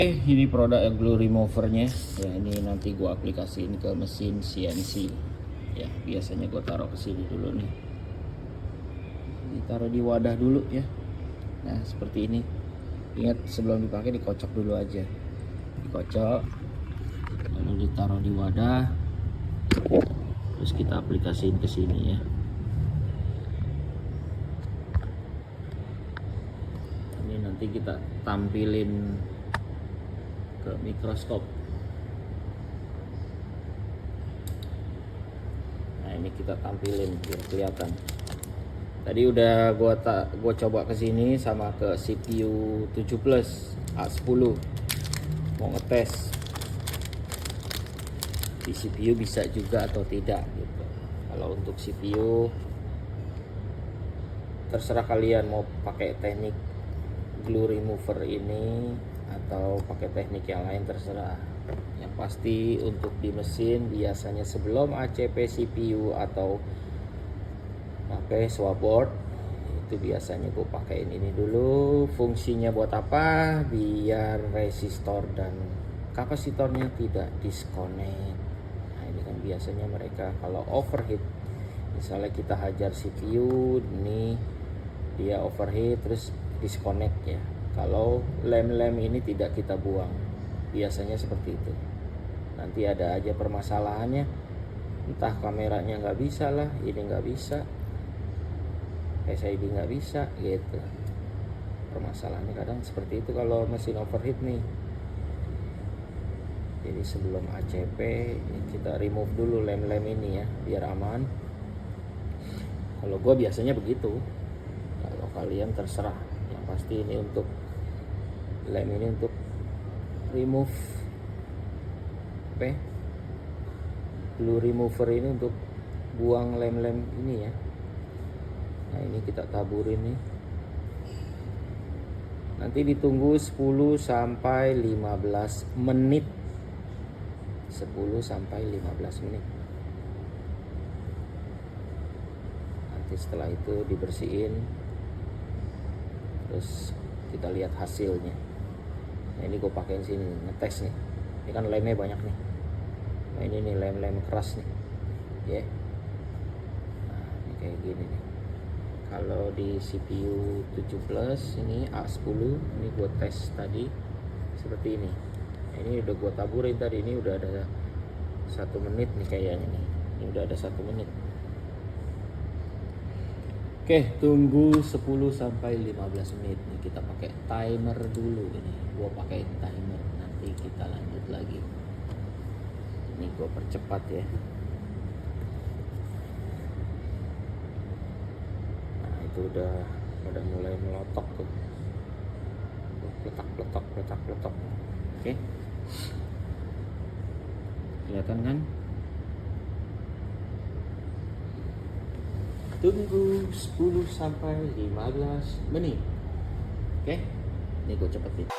Ini produk glue removernya ya, ini nanti gua aplikasiin ke mesin CNC ya. Biasanya gua taruh ke sini dulu nih, ditaruh di wadah dulu ya. Nah seperti ini, ingat sebelum dipakai dikocok dulu aja, dikocok lalu ditaruh di wadah, terus kita aplikasiin ke sini ya. Ini nanti kita tampilin ke mikroskop. Nah ini kita tampilin biar kelihatan. Tadi udah gua coba ke sini sama ke CPU 7 Plus A10, mau ngetes di CPU bisa juga atau tidak gitu. Kalau untuk CPU terserah kalian mau pakai teknik glue remover ini atau pakai teknik yang lain, terserah. Yang pasti untuk di mesin biasanya sebelum ACP CPU atau pakai swap board itu biasanya gue pakein ini dulu. Fungsinya buat apa? Biar resistor dan kapasitornya tidak disconnect. Nah ini kan biasanya mereka kalau overheat, misalnya kita hajar CPU ini dia overheat terus disconnect ya. Kalau lem-lem ini tidak kita buang, biasanya seperti itu. Nanti ada aja permasalahannya, entah kameranya nggak bisa lah, ini nggak bisa, SID nggak bisa gitu. Permasalahannya kadang seperti itu kalau mesin overheat nih. Jadi sebelum ACP kita remove dulu lem-lem ini ya, biar aman. Kalau gue biasanya begitu. Kalau kalian terserah. Yang pasti ini untuk lem ini untuk remove glue remover ini untuk buang lem-lem ini ya. Nah ini kita taburin nih. Nanti ditunggu 10 sampai 15 menit. 10 sampai 15 menit. Nanti setelah itu dibersihin. Terus kita lihat hasilnya. Nah ini gue pakein sini ngetes nih. Ini kan lemnya banyak nih. Nah ini nih lem-lem keras nih. Ya. Nah ini kayak gini nih. Kalau di CPU 7 Plus ini A10 ini gue tes tadi seperti ini. Nah, ini udah gue taburin tadi, ini udah ada 1 menit nih kayaknya nih. Ini udah ada 1 menit. Oke, tunggu 10 sampai 15 menit nih, kita pakai timer dulu ini. Gua pakai timer, nanti kita lanjut lagi. Ini gua percepat ya. Nah, itu udah mulai melotok tuh. Letak. Oke. Kelihatan kan? Tunggu 10 sampai 15 menit. Oke, ini gue cepetin.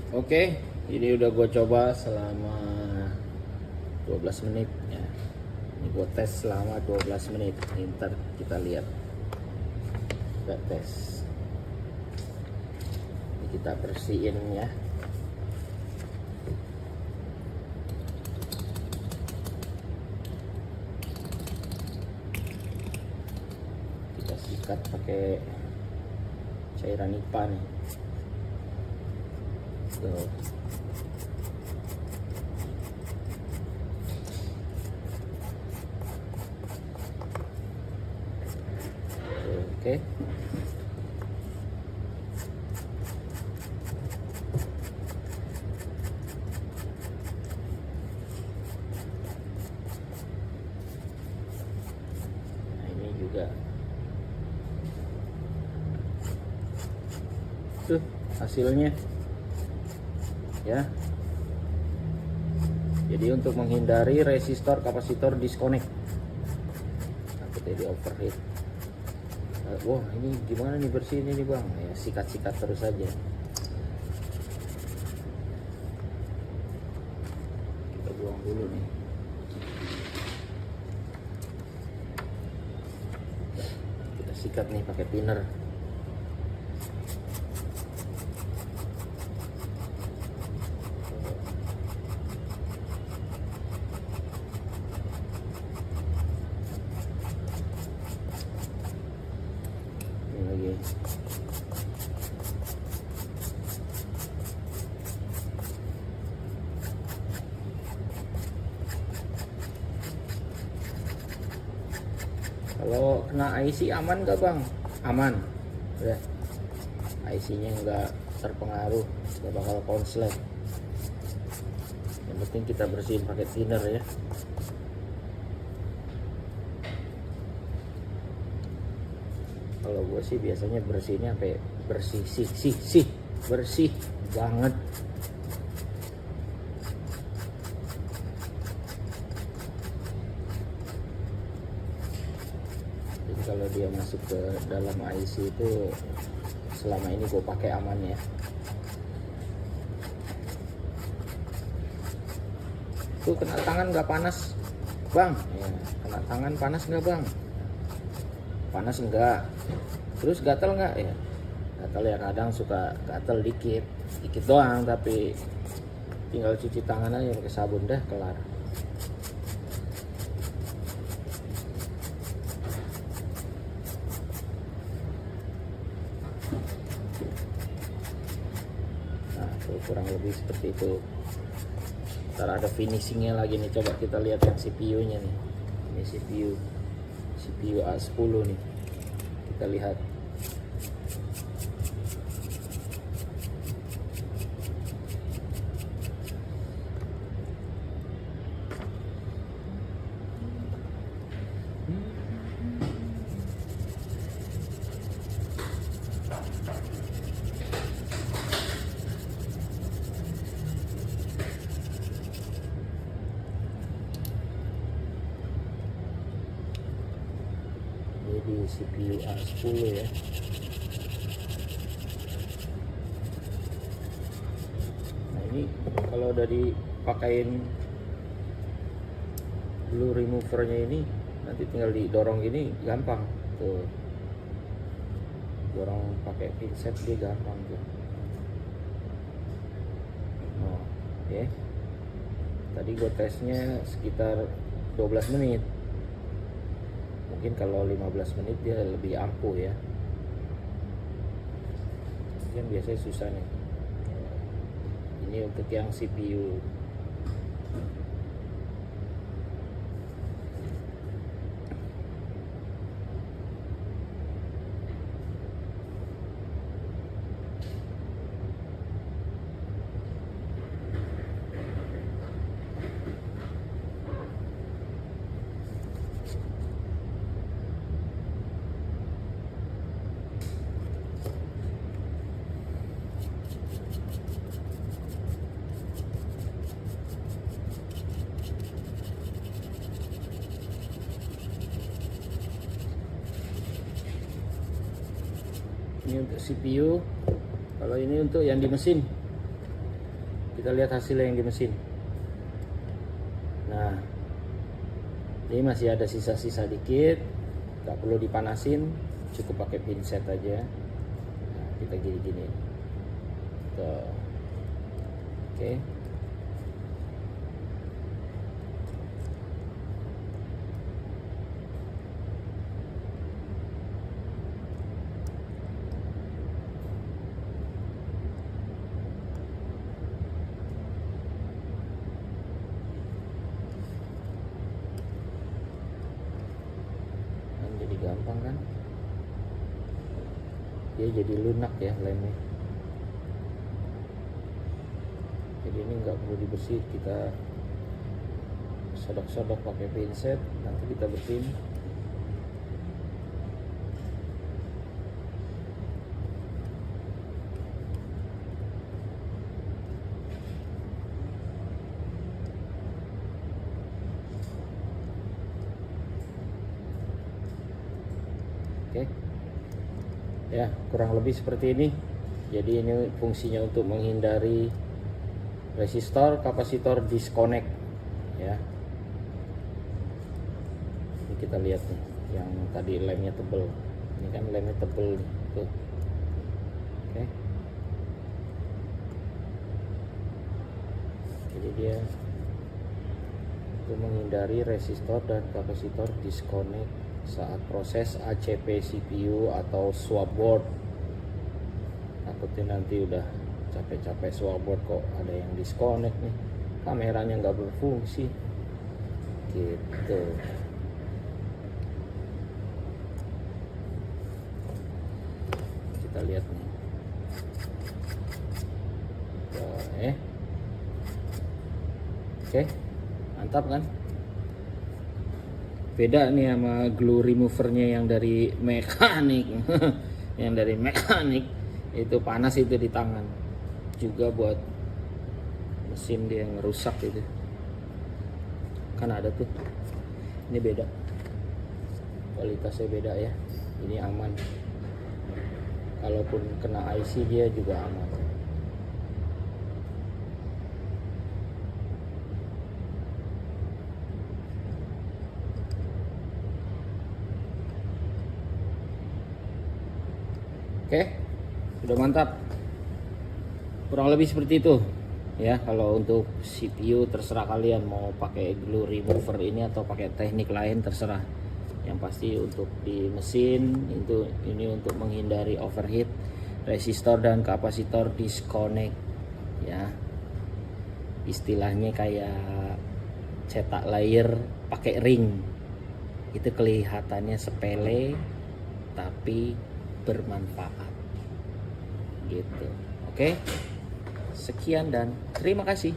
Oke, ini udah gue coba selama 12 menit ya. Ini gue tes selama 12 menit. Ntar kita lihat. Kita tes. Ini kita bersihin ya. Kita sikat pakai cairan IPA nih. Tuh. Oke. Nah, ini juga tuh hasilnya ya. Jadi untuk menghindari resistor kapasitor disconnect, takutnya di overheat. Wah, ini gimana nih bersihin ini bang? Ya sikat-sikat terus aja. Kita buang dulu nih. Kita sikat nih pakai thinner. Lagi kalau kena IC aman gak bang? Aman udah, IC nya nggak terpengaruh, nggak bakal konslet. Yang penting kita bersihin pakai thinner ya. Kalau gue sih biasanya bersihnya sampai bersih bersih banget. Jadi kalau dia masuk ke dalam IC itu selama ini gue pakai aman ya. Tuh kena tangan nggak panas bang? Ya, kena tangan panas nggak bang? Panas enggak. Terus gatal nggak ya? Gatal ya, kadang suka gatal dikit doang, tapi tinggal cuci tangan aja pakai sabun dah kelar. Nah tuh kurang lebih seperti itu. Ntar ada finishingnya lagi nih, coba kita lihat yang CPU nya nih. Ini CPU A10 nih, kita lihat. Di CPU A10 ya. Nah ini kalau udah dipakein glue removernya ini, nanti tinggal didorong gini gampang tuh, dorong pakai pinset dia gampang tuh. Oh ya, tadi gue tesnya sekitar 12 menit. Mungkin kalau 15 menit dia lebih ampuh ya. Yang biasanya susah nih. Ini untuk yang CPU. Ini untuk CPU. Kalau ini untuk yang di mesin, kita lihat hasilnya yang di mesin. Nah ini masih ada sisa-sisa dikit, nggak perlu dipanasin, cukup pakai pinset aja. Nah, kita gini-gini tuh. Oke. Gampang kan, dia jadi lunak ya lemnya. Jadi ini nggak perlu dibersih, kita sodok-sodok pakai pinset, nanti kita bersihin. Ya, kurang lebih seperti ini. Jadi ini fungsinya untuk menghindari resistor kapasitor disconnect ya. Ini kita lihat nih, yang tadi lemnya tebel. Ini kan lemnya tebel nih, tuh. Oke. Jadi dia untuk menghindari resistor dan kapasitor disconnect saat proses ACP CPU atau swap board. Takutnya nanti udah capek-capek swap board kok ada yang disconnect nih, kameranya nggak berfungsi gitu. Kita lihat nih. Oke, mantap kan? Beda nih sama glue removernya yang dari mekanik. Yang dari mekanik itu panas itu di tangan, juga buat mesin dia yang rusak itu kan ada tuh. Ini beda, kualitasnya beda ya. Ini aman, kalaupun kena IC dia juga aman. Oke, sudah mantap. Kurang lebih seperti itu ya. Kalau untuk CPU terserah kalian mau pakai glue remover ini atau pakai teknik lain, terserah. Yang pasti untuk di mesin itu, ini untuk menghindari overheat, resistor dan kapasitor disconnect ya. Istilahnya kayak cetak layer pakai ring. Itu kelihatannya sepele tapi bermanfaat gitu. Oke, sekian dan terima kasih.